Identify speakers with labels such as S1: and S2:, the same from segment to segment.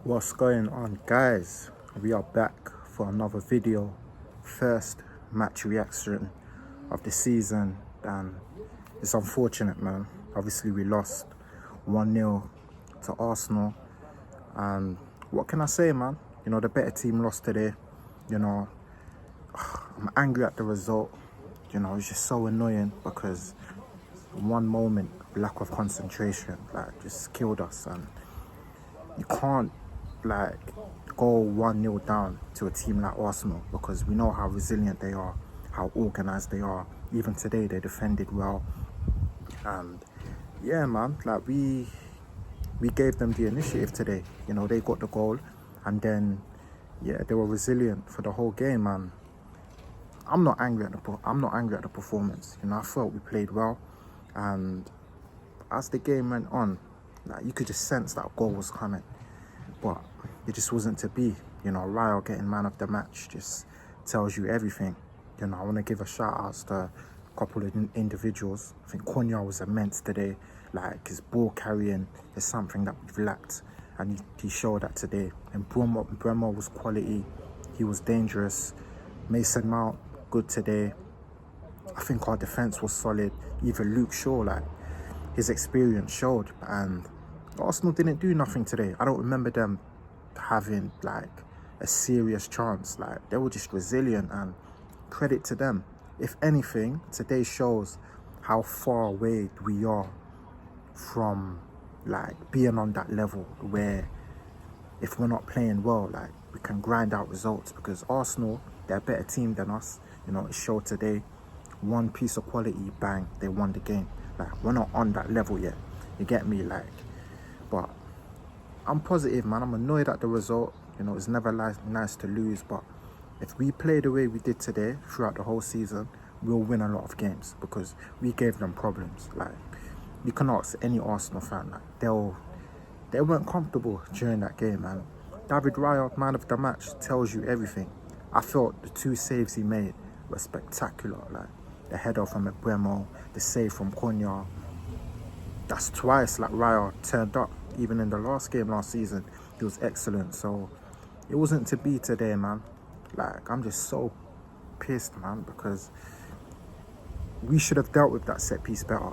S1: What's going on, guys? We are back for another video. First match reaction of the season, and it's unfortunate, man. Obviously we lost 1-0 to Arsenal, and what can I say, man? The better team lost today. I'm angry at the result. It's just so annoying because one moment lack of concentration just killed us, and you can't go 1-0 down to a team like Arsenal, because we know how resilient they are, how organised they are. Even today they defended well, and yeah, man, we gave them the initiative today. They got the goal, and then they were resilient for the whole game, man. I'm not angry at the performance. I felt we played well, and as the game went on, you could just sense that goal was coming, but it just wasn't to be. Raya getting man of the match just tells you everything. I want to give a shout out to a couple of individuals. I think Konya was immense today. His ball carrying is something that we've lacked, and he showed that today. And Bremer was quality. He was dangerous. Mason Mount, good today. I think our defence was solid. Even Luke Shaw, his experience showed. And Arsenal didn't do nothing today. I don't remember them having a serious chance. They were just resilient, and credit to them. If anything, today shows how far away we are from being on that level where if we're not playing well, we can grind out results, because Arsenal, they're a better team than us. It showed today. One piece of quality, bang, they won the game. We're not on that level yet. You get me? But I'm positive, man. I'm annoyed at the result. It's never nice to lose, but if we play the way we did today throughout the whole season, we'll win a lot of games, because we gave them problems. You can ask any Arsenal fan, they weren't comfortable during that game, man. David Raya, man of the match, tells you everything. I felt the two saves he made were spectacular. The header from Mbeumo, the save from Konya. That's twice Raya turned up. Even in the last game last season, he was excellent. So it wasn't to be today, man. I'm just so pissed, man, because we should have dealt with that set piece better.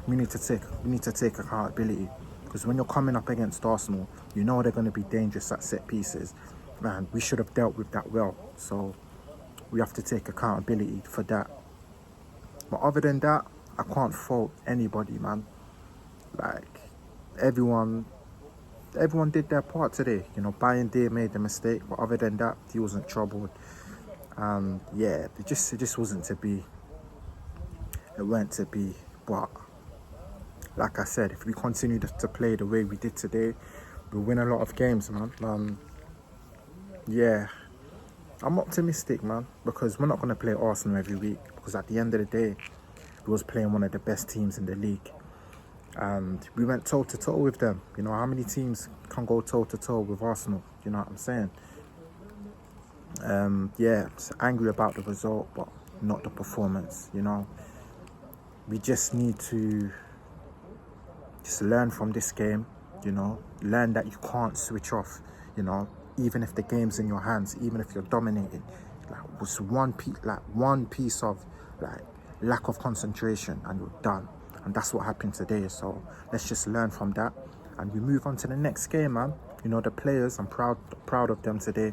S1: We need to take accountability, because when you're coming up against Arsenal, they're going to be dangerous at set pieces. Man, we should have dealt with that well. So we have to take accountability for that. But other than that, I can't fault anybody, man. Everyone did their part today. Bayern Deer made the mistake, but other than that, he wasn't troubled. Yeah, it just wasn't to be. It weren't to be. But like I said, if we continue to play the way we did today, we'll win a lot of games, man. Yeah, I'm optimistic, man, because we're not going to play Arsenal every week, because at the end of the day, we was playing one of the best teams in the league, and we went toe-to-toe with them. How many teams can go toe-to-toe with Arsenal? You know what I'm saying? Yeah, I'm angry about the result, but not the performance. We just need to learn from this game. Learn that you can't switch off. Even if the game's in your hands, even if you're dominating, was one piece of lack of concentration, and you're done. And that's what happened today. So let's just learn from that, and we move on to the next game, man. The players, I'm proud of them today.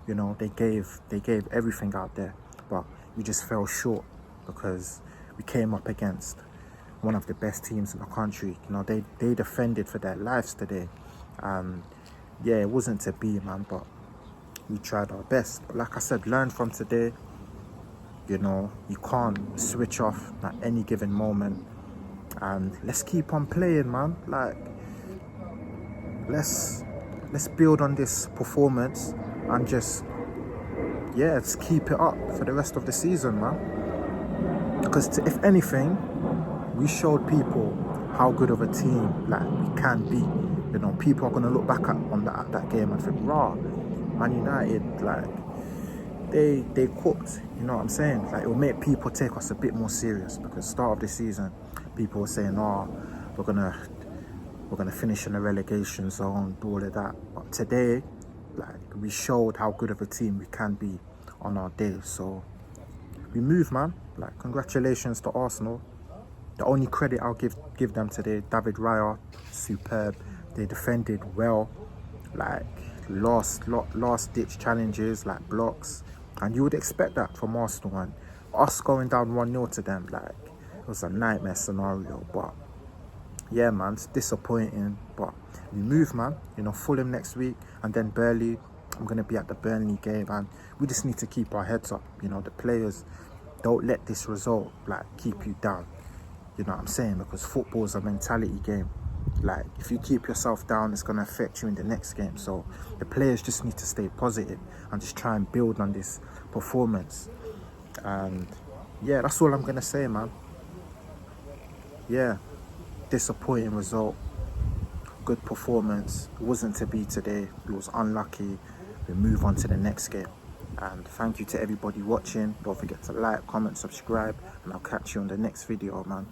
S1: They gave everything out there, but we just fell short because we came up against one of the best teams in the country. They defended for their lives today. Yeah, it wasn't to be, man, but we tried our best. But like I said, learn from today. You can't switch off at any given moment. And let's keep on playing, man. Let's build on this performance and just keep it up for the rest of the season, man. Because if anything, we showed people how good of a team we can be. People are gonna look back on that game and think, raw, Man United, they cooked. You know what I'm saying? It will make people take us a bit more serious, because start of the season, people were saying, we're we're going to finish in the relegation zone, do all of that. But today, like, we showed how good of a team we can be on our day. So we move, man. Like, congratulations to Arsenal. The only credit I'll give them today, David Raya, superb. They defended well, like last ditch challenges, like blocks, and you would expect that from Arsenal. And us going down 1-0 to them, like, it was a nightmare scenario. But yeah, man, it's disappointing. But we move, man. You know, Fulham next week, and then Burnley. I'm gonna be at the Burnley game, and we just need to keep our heads up. You know, the players, don't let this result like keep you down. You know what I'm saying? Because football is a mentality game. Like, if you keep yourself down, it's going to affect you in the next game. So the players just need to stay positive and just try and build on this performance. And yeah, that's all I'm going to say, man. Yeah, disappointing result. Good performance. It wasn't to be today. It was unlucky. We move on to the next game. And thank you to everybody watching. Don't forget to like, comment, subscribe, and I'll catch you on the next video, man.